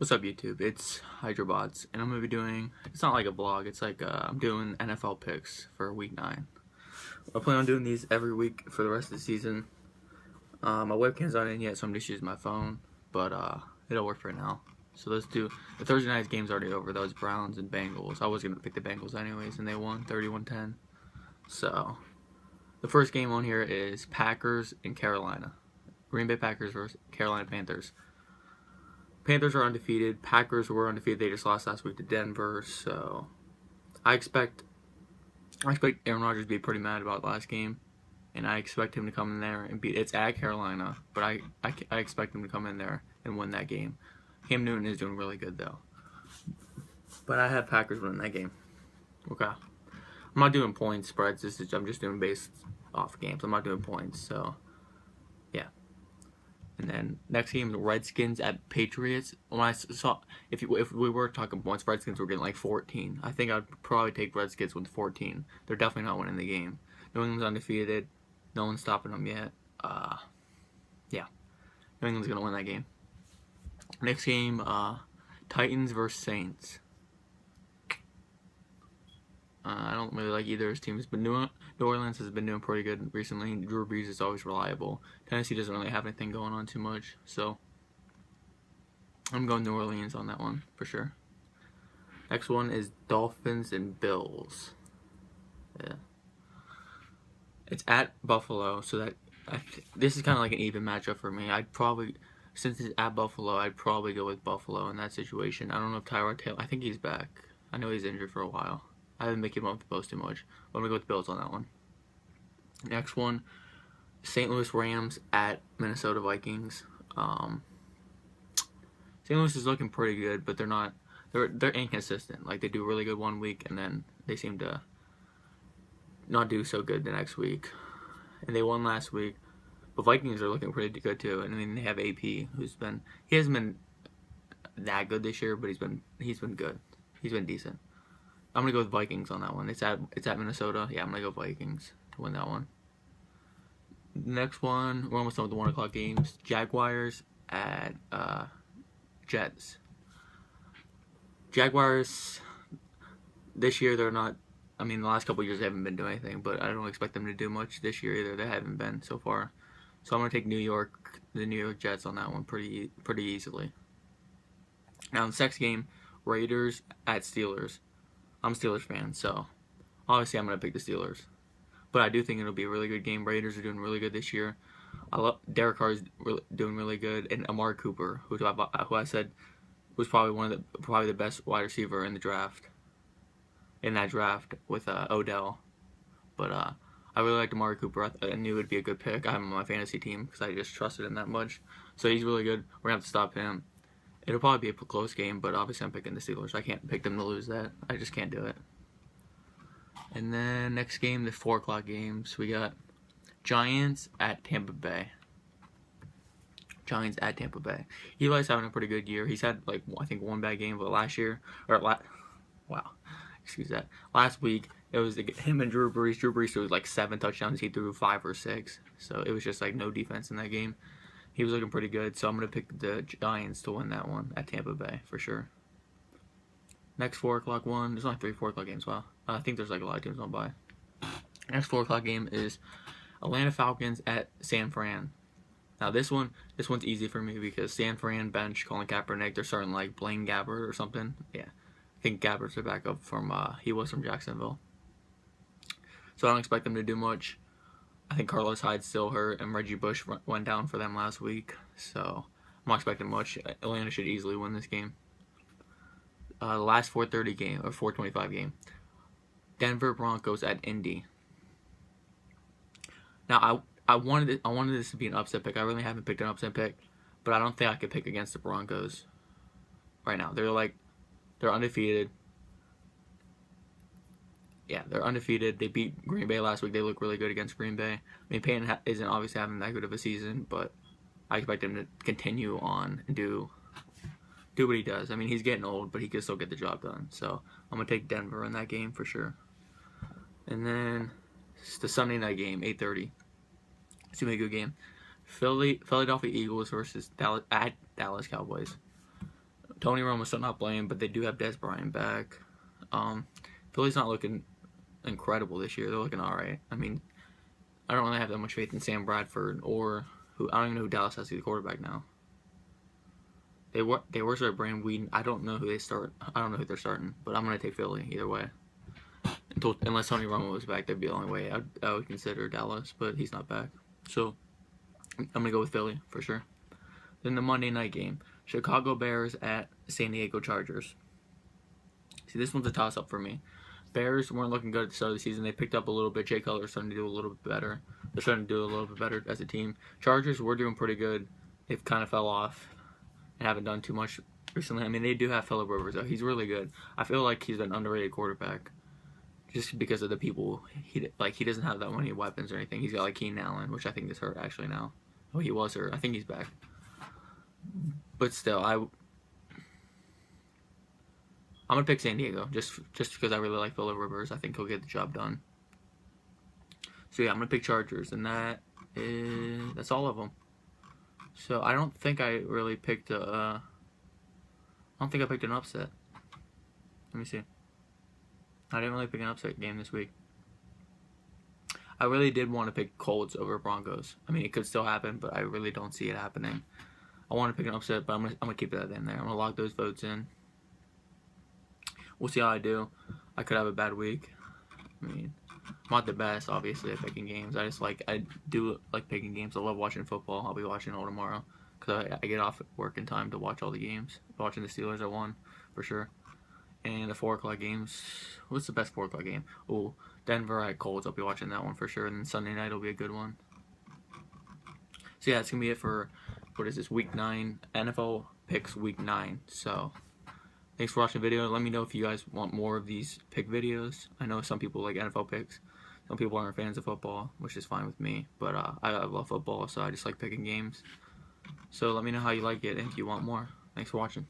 What's up, YouTube? It's Hydrobots, and I'm gonna be doing. It's not like a vlog. It's like I'm doing NFL picks for Week 9. I plan on doing these every week for the rest of the season. My webcam's not in yet, so I'm just using my phone, but it'll work for now. So let's do the Thursday night game's already over. That was Browns and Bengals. I was gonna pick the Bengals anyways, and they won 31-10. So the first game on here is Packers and Carolina. Green Bay Packers versus Carolina Panthers. Panthers are undefeated. Packers were undefeated. They just lost last week to Denver. So I expect Aaron Rodgers to be pretty mad about the last game, and I expect him to come in there and beat. It's at Carolina, but I expect him to come in there and win that game. Cam Newton is doing really good though, but I have Packers winning that game. Okay, I'm not doing point spreads. I'm just doing based off games. I'm not doing points. So yeah. And then next game, the Redskins at Patriots. When I saw, if we were talking points, Redskins were getting like 14. I think I'd probably take Redskins with 14. They're definitely not winning the game. New England's undefeated. No one's stopping them yet. Yeah, New England's gonna win that game. Next game, Titans versus Saints. I don't really like either of those teams, but New Orleans has been doing pretty good recently. Drew Brees is always reliable. Tennessee doesn't really have anything going on too much, so I'm going New Orleans on that one for sure. Next one is Dolphins and Bills. Yeah, it's at Buffalo, so that this is kind of like an even matchup for me. Since it's at Buffalo, I'd probably go with Buffalo in that situation. I don't know if Tyrod Taylor. I think he's back. I know he's injured for a while. I haven't been keeping up with the post too much, but I'm going to go with the Bills on that one. Next one, St. Louis Rams at Minnesota Vikings. St. Louis is looking pretty good, but they're inconsistent. Like, they do really good one week, and then they seem to not do so good the next week. And they won last week, but Vikings are looking pretty good too. And I mean, they have AP, he hasn't been that good this year, but he's been good. He's been decent. I'm gonna go with Vikings on that one. It's at Minnesota. Yeah, I'm gonna go Vikings to win that one. Next one, we're almost done with the 1 o'clock games. Jaguars at Jets. Jaguars this year, they're not. I mean, the last couple of years they haven't been doing anything, but I don't expect them to do much this year either. They haven't been so far. So I'm gonna take the New York Jets on that one pretty easily. Now in the next game, Raiders at Steelers. I'm a Steelers fan, so obviously I'm going to pick the Steelers. But I do think it'll be a really good game. Raiders are doing really good this year. I love Derek Carr is doing really good, and Amari Cooper, who I said was probably probably the best wide receiver in the draft. In that draft with Odell, but I really liked Amari Cooper. I knew it would be a good pick. I have him on my fantasy team because I just trusted him that much. So he's really good. We're gonna have to stop him. It'll probably be a close game, but obviously I'm picking the Steelers. I can't pick them to lose that. I just can't do it. And then next game, the 4 o'clock games. We got Giants at Tampa Bay. Giants at Tampa Bay. Eli's having a pretty good year. He's had, like, I think one bad game, but last week, it was him and Drew Brees. Drew Brees threw like 7 touchdowns. He threw 5 or 6. So it was just like no defense in that game. He was looking pretty good, so I'm going to pick the Giants to win that one at Tampa Bay for sure. Next 4 o'clock one, there's only 3 4 o'clock games. Wow, I think there's like a lot of teams on by. Next 4 o'clock game is Atlanta Falcons at San Fran. Now this one's easy for me because San Fran bench Colin Kaepernick. They're starting like Blaine Gabbert or something. Yeah, I think Gabbert's a backup from he was from Jacksonville. So I don't expect them to do much. I think Carlos Hyde's still hurt, and Reggie Bush went down for them last week, so I'm not expecting much. Atlanta should easily win this game. The last 4:30 game, or 4:25 game, Denver Broncos at Indy. Now, I wanted this to be an upset pick. I really haven't picked an upset pick, but I don't think I could pick against the Broncos right now. They're undefeated. Yeah, they're undefeated. They beat Green Bay last week. They look really good against Green Bay. I mean, Payton isn't obviously having that good of a season, but I expect him to continue on and do what he does. I mean, he's getting old, but he can still get the job done. So I'm going to take Denver in that game for sure. And then it's the Sunday night game, 8:30. It's going to be a good game. Philadelphia Eagles versus Dallas Cowboys. Tony Romo's still not playing, but they do have Dez Bryant back. Philly's not looking incredible this year. They're looking all right. I mean, I don't really have that much faith in Sam Bradford or who I don't even know who Dallas has to be the quarterback now. They were started Brandon Weeden. I don't know who they start. I don't know who they're starting, but I'm gonna take Philly either way. Unless Tony Romo was back, that'd be the only way I would consider Dallas, but he's not back. So I'm gonna go with Philly for sure. Then the Monday night game, Chicago Bears at San Diego Chargers. See, this one's a toss-up for me. Bears weren't looking good at the start of the season. They picked up a little bit. Jay Cutler's starting to do a little bit better. They're starting to do a little bit better as a team. Chargers were doing pretty good. They've kind of fell off and haven't done too much recently. I mean, they do have Phillip Rivers, though. He's really good. I feel like he's an underrated quarterback just because of the people. He doesn't have that many weapons or anything. He's got like Keenan Allen, which I think is hurt actually now. Oh, he was hurt. I think he's back. But still, I'm gonna pick San Diego just because I really like Phillip Rivers. I think he'll get the job done. So yeah, I'm gonna pick Chargers, and that's all of them. So I don't think I really picked I don't think I picked an upset. Let me see. I didn't really pick an upset game this week. I really did want to pick Colts over Broncos. I mean, it could still happen, but I really don't see it happening. I want to pick an upset, but I'm gonna keep that in there. I'm gonna lock those votes in. We'll see how I do. I could have a bad week. I mean, I'm not the best, obviously, at picking games. I do like picking games. I love watching football. I'll be watching all tomorrow because I get off at work in time to watch all the games. Watching the Steelers at 1 for sure. And the 4 o'clock games. What's the best 4 o'clock game? Oh, Denver at Colts. I'll be watching that one for sure. And then Sunday night will be a good one. So yeah, it's gonna be it for what is this, week 9 NFL picks week 9. So thanks for watching the video. Let me know if you guys want more of these pick videos. I know some people like NFL picks. Some people aren't fans of football, which is fine with me. But I love football, so I just like picking games. So let me know how you like it and if you want more. Thanks for watching.